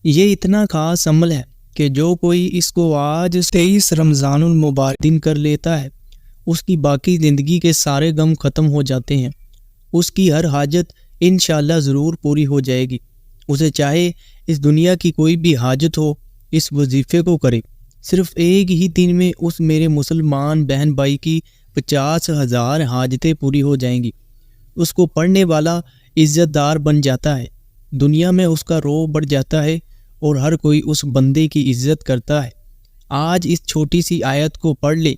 یہ اتنا خاص عمل ہے کہ جو کوئی اس کو آج 23 رمضان المبارک دن کر لیتا ہے اس کی باقی زندگی کے سارے غم ختم ہو جاتے ہیں۔ اس کی ہر حاجت انشاءاللہ ضرور پوری ہو جائے گی۔ اسے چاہے اس دنیا کی کوئی بھی حاجت ہو، اس وظیفے کو کرے۔ صرف ایک ہی دن میں اس میرے مسلمان بہن بھائی کی 50,000 حاجتیں پوری ہو جائیں گی۔ اس کو پڑھنے والا عزت دار بن جاتا ہے، دنیا میں اس کا رعب بڑھ جاتا ہے اور ہر کوئی اس بندے کی عزت کرتا ہے۔ آج اس چھوٹی سی آیت کو پڑھ لے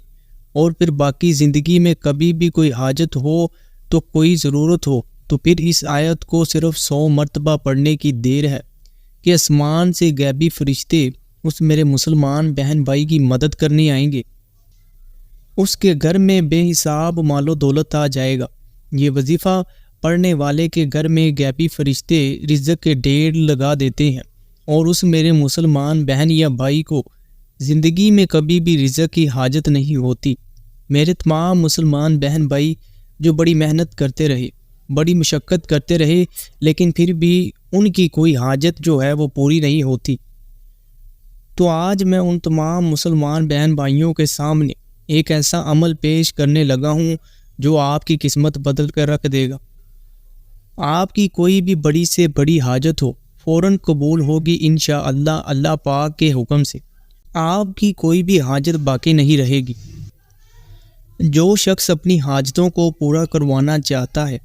اور پھر باقی زندگی میں کبھی بھی کوئی حاجت ہو تو کوئی ضرورت ہو تو پھر اس آیت کو صرف 100 مرتبہ پڑھنے کی دیر ہے کہ آسمان سے غیبی فرشتے اس میرے مسلمان بہن بھائی کی مدد کرنے آئیں گے۔ اس کے گھر میں بے حساب مال و دولت آ جائے گا۔ یہ وظیفہ پڑھنے والے کے گھر میں غیبی فرشتے رزق کے ڈھیر لگا دیتے ہیں اور اس میرے مسلمان بہن یا بھائی کو زندگی میں کبھی بھی رزق کی حاجت نہیں ہوتی۔ میرے تمام مسلمان بہن بھائی جو بڑی محنت کرتے رہے، بڑی مشقت کرتے رہے، لیکن پھر بھی ان کی کوئی حاجت جو ہے وہ پوری نہیں ہوتی، تو آج میں ان تمام مسلمان بہن بھائیوں کے سامنے ایک ایسا عمل پیش کرنے لگا ہوں جو آپ کی قسمت بدل کر رکھ دے گا۔ آپ کی کوئی بھی بڑی سے بڑی حاجت ہو فوراً قبول ہوگی انشاءاللہ اللہ پاک کے حکم سے۔ آپ کی کوئی بھی حاجت باقی نہیں رہے گی۔ جو شخص اپنی حاجتوں کو پورا کروانا چاہتا ہے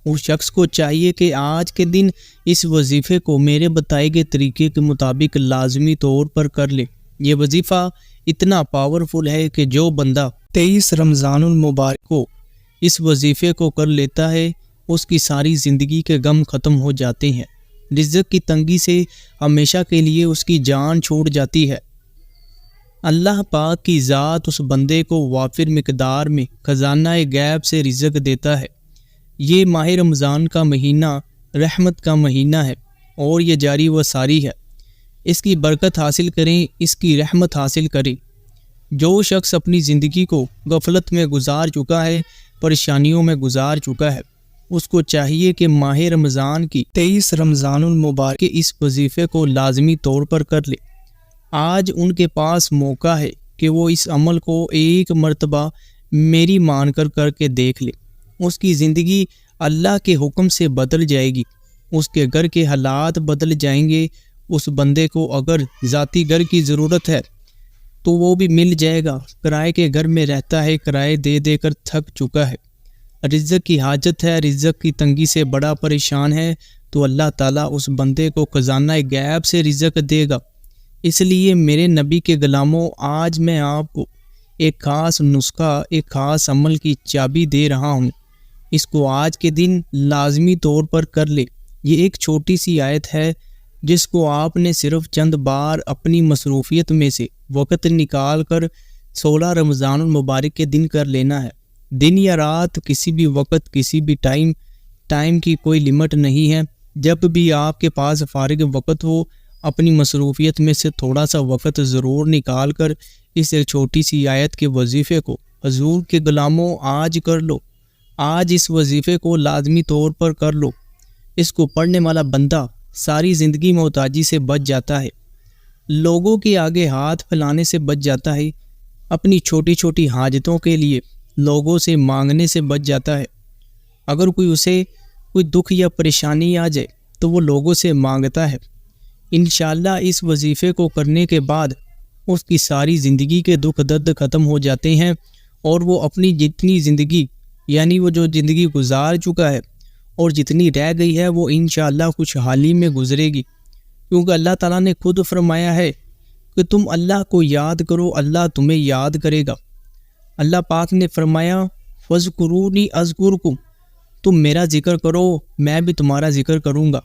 اس شخص کو چاہیے کہ آج کے دن اس وظیفے کو میرے بتائے گئے طریقے کے مطابق لازمی طور پر کر لے۔ یہ وظیفہ اتنا پاورفل ہے کہ جو بندہ 23 رمضان المبارک کو اس وظیفے کو کر لیتا ہے اس کی ساری زندگی کے غم ختم ہو جاتے ہیں، رزق کی تنگی سے ہمیشہ کے لیے اس کی جان چھوٹ جاتی ہے۔ اللہ پاک کی ذات اس بندے کو وافر مقدار میں خزانہ غیب سے رزق دیتا ہے۔ یہ ماہ رمضان کا مہینہ رحمت کا مہینہ ہے اور یہ جاری و ساری ہے۔ اس کی برکت حاصل کریں، اس کی رحمت حاصل کریں۔ جو شخص اپنی زندگی کو غفلت میں گزار چکا ہے، پریشانیوں میں گزار چکا ہے، اس کو چاہیے کہ ماہ رمضان کی 23 رمضان المبارک کے اس وظیفے کو لازمی طور پر کر لے۔ آج ان کے پاس موقع ہے کہ وہ اس عمل کو ایک مرتبہ میری مان کر کے دیکھ لے۔ اس کی زندگی اللہ کے حکم سے بدل جائے گی، اس کے گھر کے حالات بدل جائیں گے۔ اس بندے کو اگر ذاتی گھر کی ضرورت ہے تو وہ بھی مل جائے گا۔ کرائے کے گھر میں رہتا ہے، کرائے دے دے کر تھک چکا ہے۔ رزق کی حاجت ہے، رزق کی تنگی سے بڑا پریشان ہے، تو اللہ تعالیٰ اس بندے کو خزانہ غیب سے رزق دے گا۔ اس لیے میرے نبی کے غلاموں، آج میں آپ کو ایک خاص نسخہ، ایک خاص عمل کی چابی دے رہا ہوں۔ اس کو آج کے دن لازمی طور پر کر لے۔ یہ ایک چھوٹی سی آیت ہے جس کو آپ نے صرف چند بار اپنی مصروفیت میں سے وقت نکال کر 16 رمضان المبارک کے دن کر لینا ہے۔ دن یا رات، کسی بھی وقت، کسی بھی ٹائم کی کوئی لمٹ نہیں ہے۔ جب بھی آپ کے پاس فارغ وقت ہو، اپنی مصروفیت میں سے تھوڑا سا وقت ضرور نکال کر اس ایک چھوٹی سی آیت کے وظیفے کو حضور کے غلاموں آج کر لو۔ آج اس وظیفے کو لازمی طور پر کر لو۔ اس کو پڑھنے والا بندہ ساری زندگی محتاجی سے بچ جاتا ہے، لوگوں کے آگے ہاتھ پھیلانے سے بچ جاتا ہے، اپنی چھوٹی چھوٹی حاجتوں کے لیے لوگوں سے مانگنے سے بچ جاتا ہے۔ اگر اسے کوئی دکھ یا پریشانی آ جائے تو وہ لوگوں سے مانگتا ہے۔ انشاءاللہ اس وظیفے کو کرنے کے بعد اس کی ساری زندگی کے دکھ درد ختم ہو جاتے ہیں اور وہ اپنی جتنی زندگی، یعنی وہ جو زندگی گزار چکا ہے اور جتنی رہ گئی ہے، وہ انشاءاللہ خوشحالی میں گزرے گی، کیونکہ اللہ تعالیٰ نے خود فرمایا ہے کہ تم اللہ کو یاد کرو، اللہ تمہیں یاد کرے گا۔ اللہ پاک نے فرمایا فَاذْكُرُونِي أَذْكُرْكُمْ، تم میرا ذکر کرو میں بھی تمہارا ذکر کروں گا۔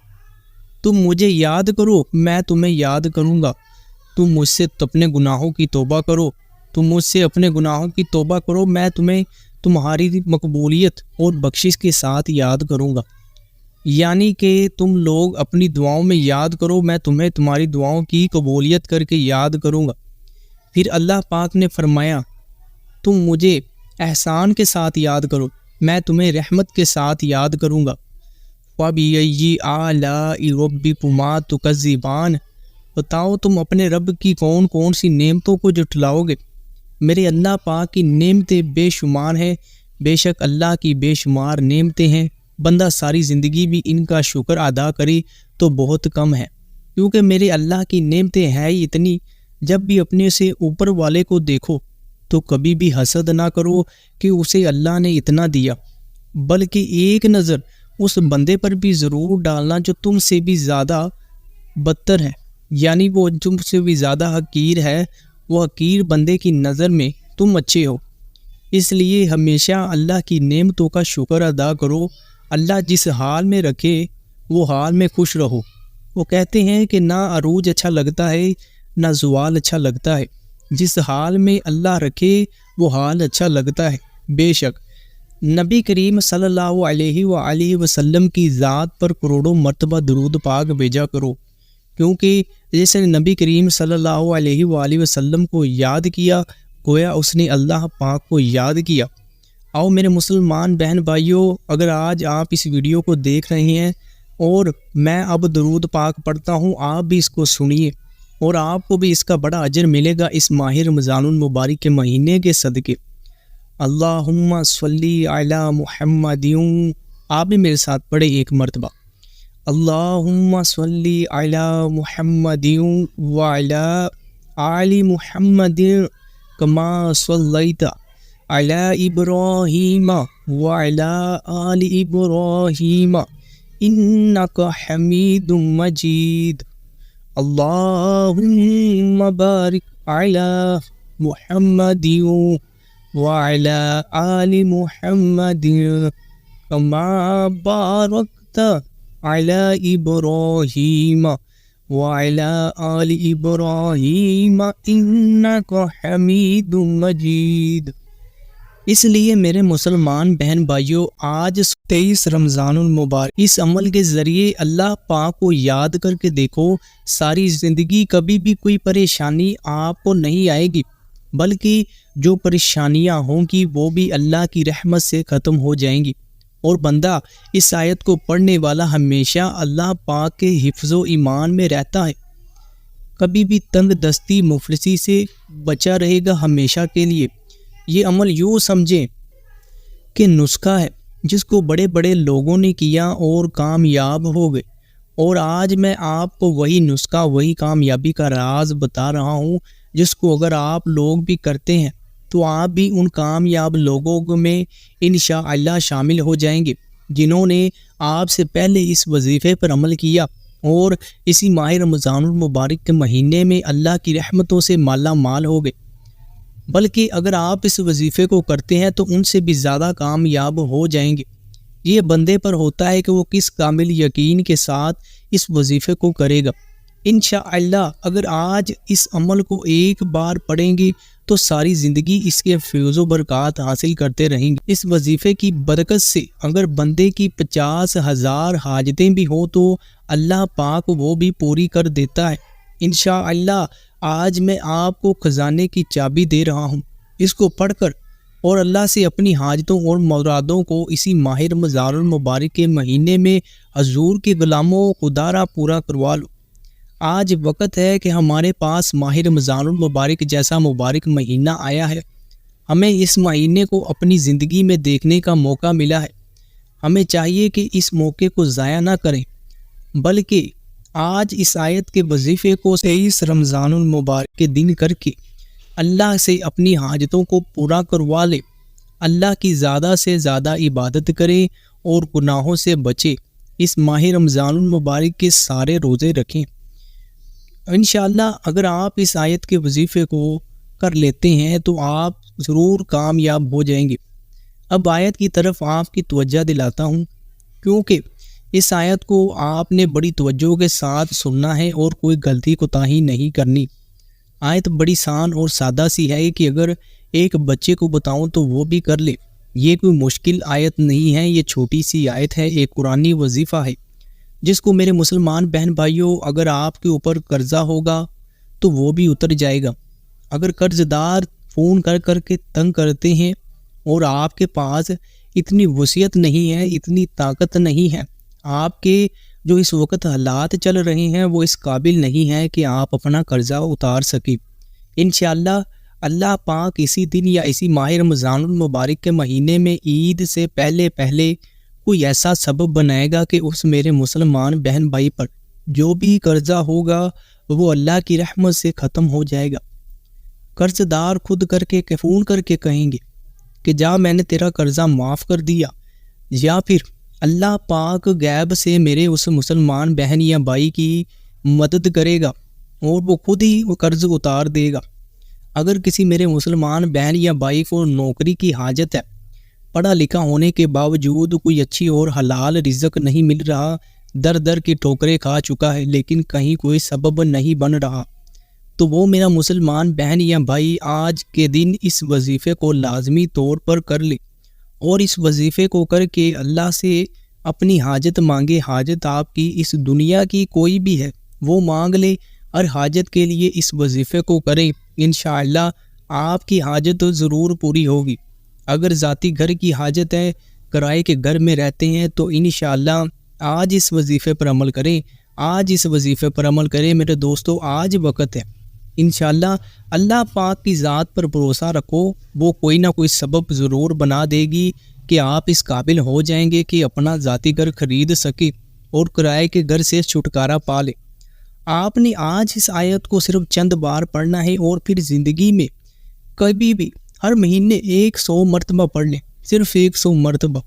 تم مجھے یاد کرو میں تمہیں یاد کروں گا۔ تم مجھ سے اپنے گناہوں کی توبہ کرو، تم مجھ سے اپنے گناہوں کی توبہ کرو، میں تمہیں تمہاری مقبولیت اور بخشش کے ساتھ یاد کروں گا۔ یعنی کہ تم لوگ اپنی دعاؤں میں یاد کرو، میں تمہیں تمہاری دعاؤں کی قبولیت کر کے یاد کروں گا۔ پھر اللہ پاک نے فرمایا تم مجھے احسان کے ساتھ یاد کرو، میں تمہیں رحمت کے ساتھ یاد کروں گا۔ وَبِأَيِّ آلَاءِ رَبِّكُمَا تُكَذِّبَانِ، بتاؤ تم اپنے رب کی کون کون سی نعمتوں کو جھٹلاؤ گے؟ میرے اللہ پاک کی نعمتیں بے شمار ہیں، بے شک اللہ کی بے شمار نعمتیں ہیں، بندہ ساری زندگی بھی ان کا شکر ادا کرے تو بہت کم ہے، کیونکہ میرے اللہ کی نعمتیں ہیں ہی اتنی۔ جب بھی اپنے سے اوپر والے کو دیکھو تو کبھی بھی حسد نہ کرو کہ اسے اللہ نے اتنا دیا، بلکہ ایک نظر اس بندے پر بھی ضرور ڈالنا جو تم سے بھی زیادہ بدتر ہے، یعنی وہ تم سے بھی زیادہ حقیر ہے، وہ حقیر بندے کی نظر میں تم اچھے ہو۔ اس لیے ہمیشہ اللہ کی نعمتوں کا شکر ادا کرو۔ اللہ جس حال میں رکھے وہ حال میں خوش رہو۔ وہ کہتے ہیں کہ نہ عروج اچھا لگتا ہے نہ زوال اچھا لگتا ہے، جس حال میں اللہ رکھے وہ حال اچھا لگتا ہے۔ بے شک نبی کریم صلی اللہ علیہ وآلہ وسلم کی ذات پر کروڑوں مرتبہ درود پاک بھیجا کرو، کیونکہ جیسے نبی کریم صلی اللہ علیہ وآلہ وسلم کو یاد کیا گویا اس نے اللہ پاک کو یاد کیا۔ آؤ میرے مسلمان بہن بھائیوں، اگر آج آپ اس ویڈیو کو دیکھ رہے ہیں اور میں اب درود پاک پڑھتا ہوں، آپ بھی اس کو سنیے اور آپ کو بھی اس کا بڑا اجر ملے گا اس ماہ رمضان المبارک کے مہینے کے صدقے۔ اللہم صلی علی محمد، آپ بھی میرے ساتھ پڑھے ایک مرتبہ، اللہم صلی علی محمد وعلی آل محمد کما صلیت علی ابراہیم وعلی آل ابراہیم انک حمید مجید، اللہم بارک علی محمد وعلی آل محمد کما بارکت علی ابراہیم وعلی آل ابراہیم انک حمید مجید۔ اس لیے میرے مسلمان بہن بھائیوں، آج 23 رمضان المبارک اس عمل کے ذریعے اللہ پاک کو یاد کر کے دیکھو، ساری زندگی کبھی بھی کوئی پریشانی آپ کو نہیں آئے گی، بلکہ جو پریشانیاں ہوں گی وہ بھی اللہ کی رحمت سے ختم ہو جائیں گی، اور بندہ اس آیت کو پڑھنے والا ہمیشہ اللہ پاک کے حفظ و ایمان میں رہتا ہے، کبھی بھی تنگ دستی مفلسی سے بچا رہے گا ہمیشہ کے لیے۔ یہ عمل یوں سمجھیں کہ نسخہ ہے جس کو بڑے بڑے لوگوں نے کیا اور کامیاب ہو گئے، اور آج میں آپ کو وہی نسخہ، وہی کامیابی کا راز بتا رہا ہوں جس کو اگر آپ لوگ بھی کرتے ہیں تو آپ بھی ان کامیاب لوگوں میں انشاءاللہ شامل ہو جائیں گے جنہوں نے آپ سے پہلے اس وظیفے پر عمل کیا اور اسی ماہ رمضان المبارک کے مہینے میں اللہ کی رحمتوں سے مالا مال ہو گئے۔ بلکہ اگر آپ اس وظیفے کو کرتے ہیں تو ان سے بھی زیادہ کامیاب ہو جائیں گے۔ یہ بندے پر ہوتا ہے کہ وہ کس کامل یقین کے ساتھ اس وظیفے کو کرے گا۔ انشاءاللہ اگر آج اس عمل کو ایک بار پڑھیں گے تو ساری زندگی اس کے فیض و برکات حاصل کرتے رہیں گے۔ اس وظیفے کی برکت سے اگر بندے کی 50,000 حاجتیں بھی ہوں تو اللہ پاک وہ بھی پوری کر دیتا ہے۔ انشاءاللہ آج میں آپ کو خزانے کی چابی دے رہا ہوں، اس کو پڑھ کر اور اللہ سے اپنی حاجتوں اور مرادوں کو اسی ماہ رمضان المبارک کے مہینے میں حضور کے غلاموں خدا را پورا کروا لو۔ آج وقت ہے کہ ہمارے پاس ماہ رمضان المبارک جیسا مبارک مہینہ آیا ہے، ہمیں اس مہینے کو اپنی زندگی میں دیکھنے کا موقع ملا ہے، ہمیں چاہیے کہ اس موقع کو ضائع نہ کریں، بلکہ آج اس آیت کے وظیفے کو 23 رمضان المبارک کے دن کر کے اللہ سے اپنی حاجتوں کو پورا کروا لے، اللہ کی زیادہ سے زیادہ عبادت کرے اور گناہوں سے بچے، اس ماہ رمضان المبارک کے سارے روزے رکھیں۔ انشاءاللہ اگر آپ اس آیت کے وظیفے کو کر لیتے ہیں تو آپ ضرور کامیاب ہو جائیں گے۔ اب آیت کی طرف آپ کی توجہ دلاتا ہوں، کیونکہ اس آیت کو آپ نے بڑی توجہ کے ساتھ سننا ہے اور کوئی غلطی کوتاہی نہیں کرنی۔ آیت بڑی آسان اور سادہ سی ہے کہ اگر ایک بچے کو بتاؤں تو وہ بھی کر لے، یہ کوئی مشکل آیت نہیں ہے، یہ چھوٹی سی آیت ہے، ایک قرآنی وظیفہ ہے جس کو میرے مسلمان بہن بھائیوں اگر آپ کے اوپر قرضہ ہوگا تو وہ بھی اتر جائے گا۔ اگر قرض دار فون کر کے تنگ کرتے ہیں اور آپ کے پاس اتنی وسعت نہیں ہے، اتنی طاقت نہیں ہے، آپ کے جو اس وقت حالات چل رہے ہیں وہ اس قابل نہیں ہے کہ آپ اپنا قرضہ اتار سکیں۔ انشاءاللہ اللہ پاک اسی دن یا اسی ماہ رمضان المبارک کے مہینے میں عید سے پہلے کوئی ایسا سبب بنائے گا کہ اس میرے مسلمان بہن بھائی پر جو بھی قرضہ ہوگا وہ اللہ کی رحمت سے ختم ہو جائے گا۔ قرض دار خود کر کے فون کر کے کہیں گے کہ جا میں نے تیرا قرضہ معاف کر دیا، یا پھر اللہ پاک غیب سے میرے اس مسلمان بہن یا بھائی کی مدد کرے گا اور وہ خود ہی وہ قرض اتار دے گا۔ اگر کسی میرے مسلمان بہن یا بھائی کو نوکری کی حاجت ہے، پڑھا لکھا ہونے کے باوجود کوئی اچھی اور حلال رزق نہیں مل رہا، در در کی ٹھوکریں کھا چکا ہے لیکن کہیں کوئی سبب نہیں بن رہا، تو وہ میرا مسلمان بہن یا بھائی آج کے دن اس وظیفے کو لازمی طور پر کر لے اور اس وظیفے کو کر کے اللہ سے اپنی حاجت مانگے۔ حاجت آپ کی اس دنیا کی کوئی بھی ہے وہ مانگ لے، ہر حاجت کے لیے اس وظیفے کو کریں، انشاءاللہ آپ کی حاجت ضرور پوری ہوگی۔ اگر ذاتی گھر کی حاجت ہے، کرائے کے گھر میں رہتے ہیں، تو انشاءاللہ آج اس وظیفے پر عمل کریں، آج اس وظیفے پر عمل کریں میرے دوستو، آج وقت ہے۔ انشاءاللہ اللہ پاک کی ذات پر بھروسہ رکھو، وہ کوئی نہ کوئی سبب ضرور بنا دے گی کہ آپ اس قابل ہو جائیں گے کہ اپنا ذاتی گھر خرید سکے اور کرائے کے گھر سے چھٹکارا پا لے۔ آپ نے آج اس آیت کو صرف چند بار پڑھنا ہے اور پھر زندگی میں کبھی بھی ہر مہینے 100 مرتبہ پڑھ لیں، صرف 100 مرتبہ،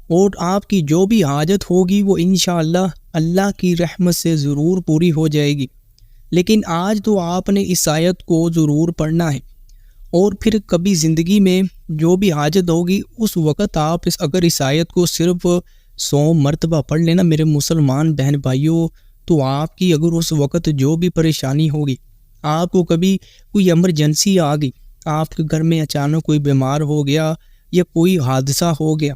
اور آپ کی جو بھی حاجت ہوگی وہ انشاءاللہ اللہ کی رحمت سے ضرور پوری ہو جائے گی۔ لیکن آج تو آپ نے اس آیت کو ضرور پڑھنا ہے، اور پھر کبھی زندگی میں جو بھی حاجت ہوگی اس وقت آپ اگر اس آیت کو صرف 100 مرتبہ پڑھ لینا میرے مسلمان بہن بھائیوں، تو آپ کی اگر اس وقت جو بھی پریشانی ہوگی، آپ کو کبھی کوئی ایمرجنسی آ گئی، آپ کے گھر میں اچانک کوئی بیمار ہو گیا یا کوئی حادثہ ہو گیا،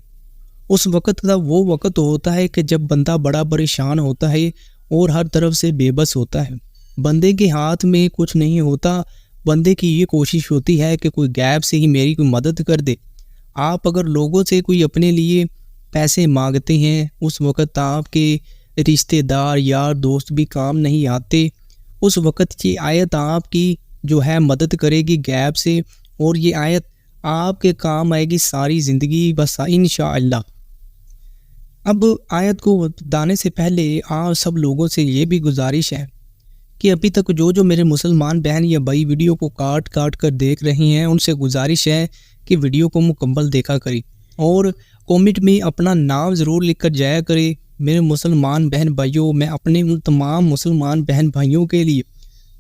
اس وقت کا وہ وقت ہوتا ہے کہ جب بندہ بڑا پریشان ہوتا ہے اور ہر طرف سے بے بس ہوتا ہے، بندے کے ہاتھ میں کچھ نہیں ہوتا، بندے کی یہ کوشش ہوتی ہے کہ کوئی غیب سے ہی میری کوئی مدد کر دے۔ آپ اگر لوگوں سے کوئی اپنے لیے پیسے مانگتے ہیں، اس وقت آپ کے رشتہ دار یار دوست بھی کام نہیں آتے، اس وقت یہ آیت آپ کی جو ہے مدد کرے گی غیب سے، اور یہ آیت آپ کے کام آئے گی ساری زندگی بس انشاءاللہ۔ اب آیت کو بتانے سے پہلے آپ سب لوگوں سے یہ بھی گزارش ہے کہ ابھی تک جو میرے مسلمان بہن یا بھائی ویڈیو کو کاٹ کر دیکھ رہے ہیں، ان سے گزارش ہے کہ ویڈیو کو مکمل دیکھا کریں اور کومنٹ میں اپنا نام ضرور لکھ کر جایا کریں۔ میرے مسلمان بہن بھائیوں، میں اپنے ان تمام مسلمان بہن بھائیوں کے لیے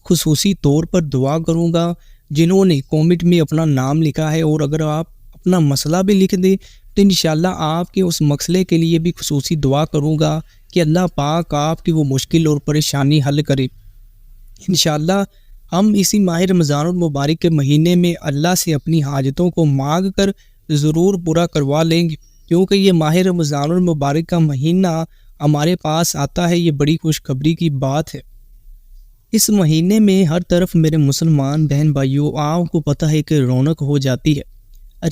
خصوصی طور پر دعا کروں گا جنہوں نے کومنٹ میں اپنا نام لکھا ہے، اور اگر آپ اپنا مسئلہ بھی لکھ دیں تو انشاءاللہ آپ کے اس مسئلے کے لیے بھی خصوصی دعا کروں گا کہ اللہ پاک آپ کی وہ مشکل اور پریشانی حل کرے۔ انشاءاللہ ہم اسی ماہ رمضان المبارک کے مہینے میں اللہ سے اپنی حاجتوں کو مانگ کر ضرور پورا کروا لیں گے، کیونکہ یہ ماہ رمضان المبارک کا مہینہ ہمارے پاس آتا ہے، یہ بڑی خوشخبری کی بات ہے۔ اس مہینے میں ہر طرف میرے مسلمان بہن بھائیوں آپ کو پتہ ہے کہ رونق ہو جاتی ہے،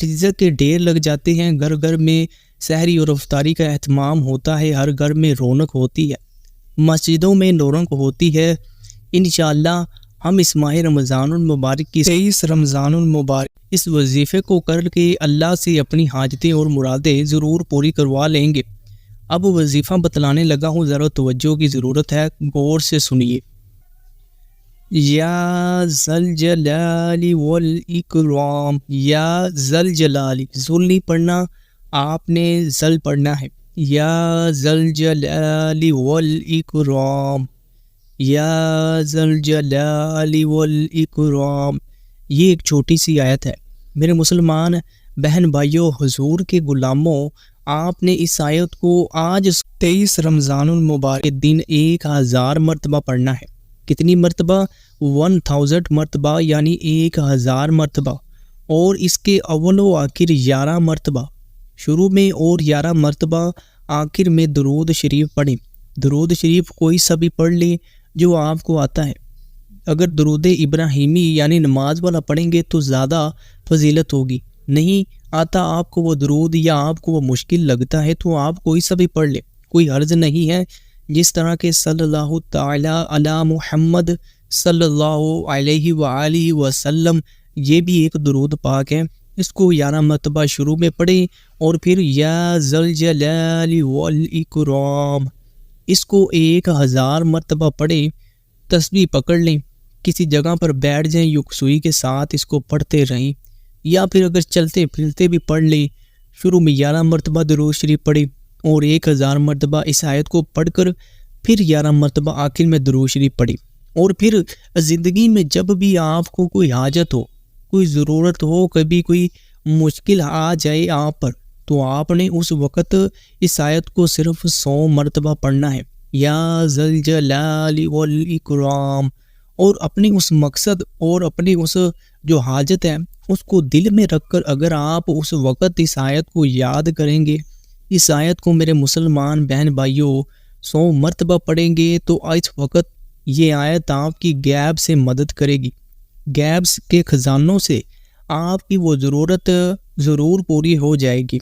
رزق کے ڈھیر لگ جاتے ہیں، گھر گھر میں سحری اور افطاری کا اہتمام ہوتا ہے، ہر گھر میں رونق ہوتی ہے، مسجدوں میں رونق ہوتی ہے۔ انشاءاللہ ہم اس ماہ رمضان المبارک کی 23 رمضان المبارک اس وظیفے کو کر کے اللہ سے اپنی حاجتیں اور مرادیں ضرور پوری کروا لیں گے۔ اب وظیفہ بتلانے لگا ہوں، ذرا توجہ کی ضرورت ہے، غور سے سنیے۔ یا ذل جلال والاکرام، یا ذل جلال، ذل نہیں پڑھنا، آپ نے ذل پڑھنا ہے۔ یا ذل جلال والاکرام، یا ذل جلال والاکرام، یہ ایک چھوٹی سی آیت ہے۔ میرے مسلمان بہن بھائیوں، حضور کے غلاموں، آپ نے اس آیت کو آج 23 رمضان المبارک کے دن 1000 مرتبہ پڑھنا ہے۔ کتنی مرتبہ؟ 1000 مرتبہ، یعنی 1000 مرتبہ، اور اس کے اول و آخر 11 مرتبہ شروع میں اور 11 مرتبہ آخر میں درود شریف پڑھیں۔ درود شریف کوئی سا بھی پڑھ لیں جو آپ کو آتا ہے۔ اگر درود ابراہیمی یعنی نماز والا پڑھیں گے تو زیادہ فضیلت ہوگی، نہیں آتا آپ کو وہ درود یا آپ کو وہ مشکل لگتا ہے تو آپ کوئی سا بھی پڑھ لیں، کوئی عرض نہیں ہے، جس طرح کہ صلی اللہ تعالی علی محمد صلی اللہ علیہ وآلہ وسلم، یہ بھی ایک درود پاک ہے۔ اس کو 11 مرتبہ شروع میں پڑھیں اور پھر یا ذل جلال والاکرام اس کو 1000 مرتبہ پڑھیں۔ تسبیح پکڑ لیں، کسی جگہ پر بیٹھ جائیں، یکسوئی کے ساتھ اس کو پڑھتے رہیں، یا پھر اگر چلتے پھرتے بھی پڑھ لیں۔ شروع میں 11 مرتبہ درود شریف پڑھیں اور 1000 مرتبہ اس آیت کو پڑھ کر پھر 11 مرتبہ آخر میں درود شریف پڑھیں۔ اور پھر زندگی میں جب بھی آپ کو کوئی حاجت ہو، کوئی ضرورت ہو، کبھی کوئی مشکل آ جائے آپ پر، تو آپ نے اس وقت اس آیت کو صرف 100 مرتبہ پڑھنا ہے، یا ذل جلال والاکرام، اور اپنی اس مقصد اور اپنی اس جو حاجت ہے اس کو دل میں رکھ کر اگر آپ اس وقت اس آیت کو یاد کریں گے، اس آیت کو میرے مسلمان بہن بھائیوں 100 مرتبہ پڑھیں گے، تو اس وقت یہ آیت آپ کی غیب سے مدد کرے گی، غیب کے خزانوں سے آپ کی وہ ضرورت ضرور پوری ہو جائے گی۔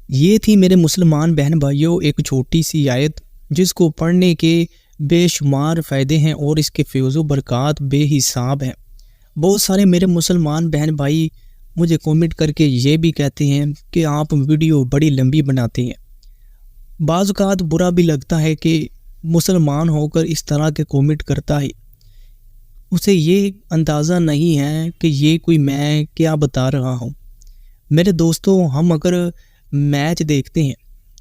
یہ تھی میرے مسلمان بہن بھائیوں ایک چھوٹی سی آیت جس کو پڑھنے کے بے شمار فائدے ہیں اور اس کے فیض و برکات بے حساب ہیں۔ بہت سارے میرے مسلمان بہن بھائی مجھے کومنٹ کر کے یہ بھی کہتے ہیں کہ آپ ویڈیو بڑی لمبی بناتے ہیں۔ بعض اوقات برا بھی لگتا ہے کہ مسلمان ہو کر اس طرح کے کومنٹ کرتا ہے، اسے یہ اندازہ نہیں ہے کہ یہ کوئی میں کیا بتا رہا ہوں۔ میرے دوستوں، ہم اگر میچ دیکھتے ہیں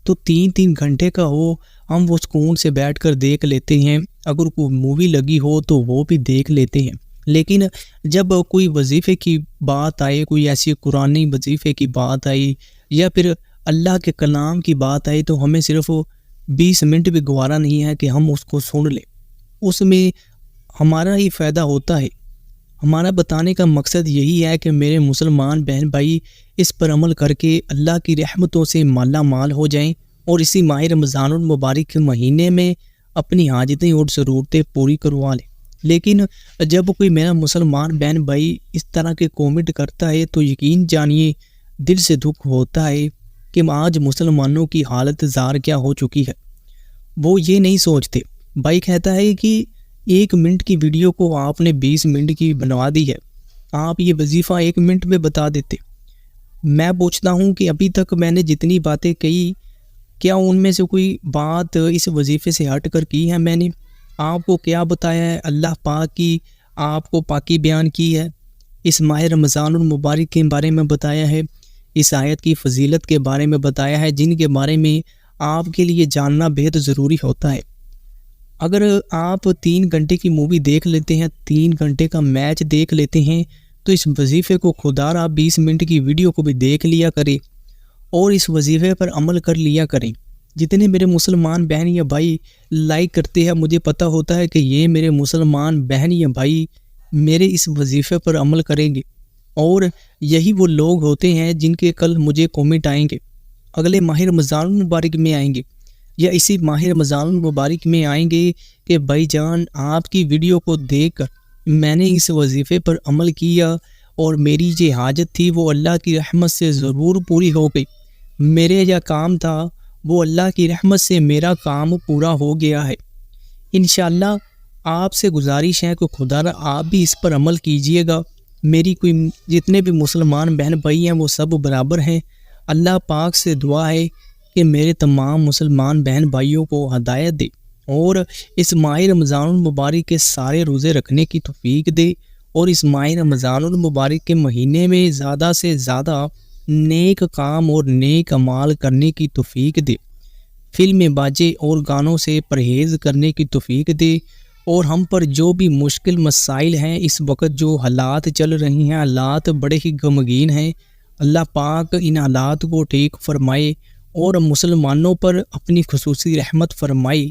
تو 3 گھنٹے کا ہو، ہم وہ سکون سے بیٹھ کر دیکھ لیتے ہیں، اگر کوئی مووی لگی ہو تو وہ بھی دیکھ لیتے ہیں، لیکن جب کوئی وظیفے کی بات آئے، کوئی ایسی قرآنی وظیفے کی بات آئی یا پھر اللہ کے کلام کی بات آئی، تو ہمیں صرف 20 منٹ بھی گوارا نہیں ہے کہ ہم اس کو سن لیں۔ اس میں ہمارا ہی فائدہ ہوتا ہے۔ ہمارا بتانے کا مقصد یہی ہے کہ میرے مسلمان بہن بھائی اس پر عمل کر کے اللہ کی رحمتوں سے مالا مال ہو جائیں اور اسی ماہ رمضان المبارک کے مہینے میں اپنی حاجتیں اور ضرورتیں پوری کروا لیں۔ لیکن جب کوئی میرا مسلمان بہن بھائی اس طرح کے کومنٹ کرتا ہے تو یقین جانیے دل سے دکھ ہوتا ہے کہ آج مسلمانوں کی حالت زار کیا ہو چکی ہے۔ وہ یہ نہیں سوچتے۔ بھائی کہتا ہے کہ 1 منٹ کی ویڈیو کو آپ نے 20 منٹ کی بنوا دی ہے، آپ یہ وظیفہ 1 منٹ میں بتا دیتے۔ میں پوچھتا ہوں کہ ابھی تک میں نے جتنی باتیں کہی، کیا ان میں سے کوئی بات اس وظیفے سے ہٹ کر کی ہے؟ میں نے آپ کو کیا بتایا ہے؟ اللہ پاک کی آپ کو پاکی بیان کی ہے، اس ماہ رمضان المبارک کے بارے میں بتایا ہے، اس آیت کی فضیلت کے بارے میں بتایا ہے، جن کے بارے میں آپ کے لیے جاننا بہت ضروری ہوتا ہے۔ اگر آپ 3 گھنٹے کی مووی دیکھ لیتے ہیں، 3 گھنٹے کا میچ دیکھ لیتے ہیں، تو اس وظیفے کو خدا را 20 منٹ کی ویڈیو کو بھی دیکھ لیا کریں اور اس وظیفے پر عمل کر لیا کریں۔ جتنے میرے مسلمان بہن یا بھائی لائک کرتے ہیں، مجھے پتہ ہوتا ہے کہ یہ میرے مسلمان بہن یا بھائی میرے اس وظیفے پر عمل کریں گے، اور یہی وہ لوگ ہوتے ہیں جن کے کل مجھے کومنٹ آئیں گے، اگلے ماہ رمضان المبارک میں آئیں گے یا اسی ماہ رمضان المبارک میں آئیں گے کہ بھائی جان آپ کی ویڈیو کو دیکھ کر میں نے اس وظیفے پر عمل کیا اور میری جو حاجت تھی وہ اللہ کی رحمت سے ضرور پوری ہو گئی، میرے جو کام تھا وہ اللہ کی رحمت سے میرا کام پورا ہو گیا ہے۔ انشاءاللہ آپ سے گزارش ہے کہ خدا را آپ بھی اس پر عمل کیجئے گا۔ میری کوئی جتنے بھی مسلمان بہن بھائی ہیں وہ سب برابر ہیں۔ اللہ پاک سے دعا ہے کہ میرے تمام مسلمان بہن بھائیوں کو ہدایت دے اور اس ماہ رمضان المبارک کے سارے روزے رکھنے کی توفیق دے، اور اس ماہ رمضان المبارک کے مہینے میں زیادہ سے زیادہ نیک کام اور نیک اعمال کرنے کی توفیق دے، فلمیں باجے اور گانوں سے پرہیز کرنے کی توفیق دے، اور ہم پر جو بھی مشکل مسائل ہیں، اس وقت جو حالات چل رہی ہیں، حالات بڑے ہی غمگین ہیں، اللہ پاک ان حالات کو ٹھیک فرمائے اور مسلمانوں پر اپنی خصوصی رحمت فرمائے۔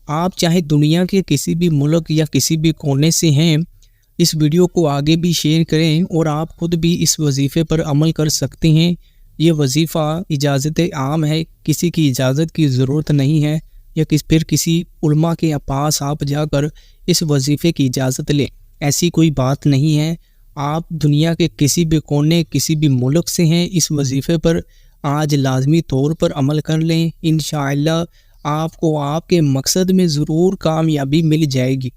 آپ چاہے دنیا کے کسی بھی ملک یا کسی بھی کونے سے ہیں، اس ویڈیو کو آگے بھی شیئر کریں اور آپ خود بھی اس وظیفے پر عمل کر سکتے ہیں۔ یہ وظیفہ اجازت عام ہے، کسی کی اجازت کی ضرورت نہیں ہے، یا پھر کسی علماء کے پاس آپ جا کر اس وظیفے کی اجازت لیں، ایسی کوئی بات نہیں ہے۔ آپ دنیا کے کسی بھی کونے کسی بھی ملک سے ہیں، اس وظیفے پر آج لازمی طور پر عمل کر لیں، انشاءاللہ آپ کو آپ کے مقصد میں ضرور کامیابی مل جائے گی۔